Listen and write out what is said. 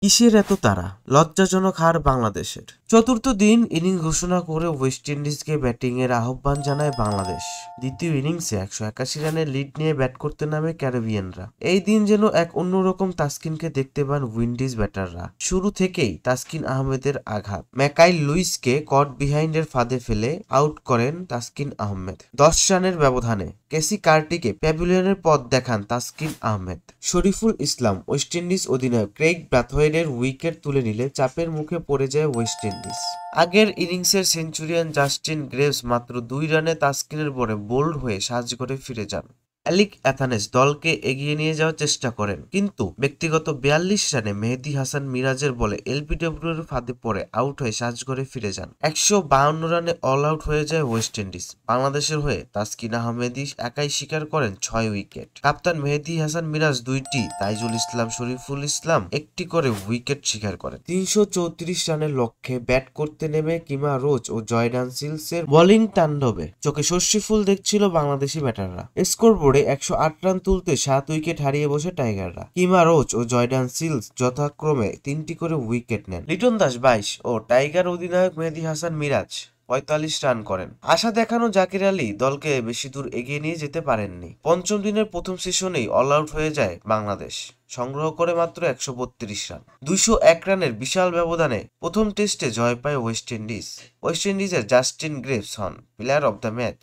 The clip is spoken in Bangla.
কিসের এত তাড়া? লজ্জাজনক হার বাংলাদেশের। চতুর্থ দিন ইনিংস ঘোষণা করে ওয়েস্ট ইন্ডিজকে ব্যাটিংয়ের আহ্বান জানায় বাংলাদেশ। দ্বিতীয় ইনিংসে 181 রানের লিড নিয়ে ব্যাট করতে নামে ক্যারিবিয়ানরা। এই দিন যেন এক অন্যরকম তাসকিনকে দেখতে পান উইন্ডিজ ব্যাটাররা। শুরু থেকেই তাসকিন আহমেদের আঘাত। ম্যাকাইল লুইসকে কট বিহাইন্ডের ফাঁদে ফেলে আউট করেন তাসকিন আহমেদ 10 রানের ব্যবধানে। কেসি কার্টিকে প্যাভিলিয়নের পথ দেখান তাসকিন আহমেদ। শরীফুল ইসলাম ওয়েস্ট ইন্ডিজ অধিনায়ক ক্রেইগ ব্রাথওয়েটের উইকেট তুলে নিলে চাপের মুখে পড়ে যায় ওয়েস্ট ইন্ডিজ। আগের ইনিংসের সেঞ্চুরিয়ান জাস্টিন গ্রেভস মাত্র 2 রানে তাসকিনের পরে বোল্ড হয়ে সাজঘরে ফিরে যান। অ্যালিক অ্যাথানেস দলকে এগিয়ে নিয়ে যাওয়ার চেষ্টা করেন, কিন্তু ব্যক্তিগত 42 রানে মেহেদী হাসান মিরাজের বলে এলবিডব্লিউ এর ফাঁদে পড়ে আউট হয়ে সাজঘরে ফিরে যান। 152 রানে অল আউট হয়ে যায় ওয়েস্ট ইন্ডিজ। বাংলাদেশের হয়ে তাসকিন আহমেদ একাই শিকার করেন 6 উইকেট। কাপ্তান মেহেদী হাসান মিরাজ 2টি, তাইজুল ইসলাম, শরীফুল ইসলাম 1টি করে উইকেট শিকার করেন। 334 রানের লক্ষ্যে ব্যাট করতে নেমে কিমা রোচ ও জয়ডান সিলসের বোলিং তাণ্ডবে চোখে শস্যি ফুল দেখছিল বাংলাদেশি ব্যাটাররা। স্কোরবোর্ডে 108 রান তুলতে 7 উইকেট হারিয়ে বসে টাইগাররা। কিমা রোচ ও জয়ডান সিলস যথাক্রমে 3টি করে উইকেট নেন। লিটন দাস 22 ও টাইগার অধিনায়ক মেহেদী হাসান মিরাজ 45 রান করেন। আশা দেখানো জাকির আলী দলকে বেশি দূর এগিয়ে নিয়ে যেতে পারেননি। পঞ্চম দিনের প্রথম সেশনেই অল আউট হয়ে যায় বাংলাদেশ, সংগ্রহ করে মাত্র 132 রান। 201 রানের বিশাল ব্যবধানে প্রথম টেস্টে জয় পায় ওয়েস্ট ইন্ডিজ। ওয়েস্ট ইন্ডিজের জাস্টিন গ্রেভস হন প্লেয়ার অব দ্য ম্যাচ।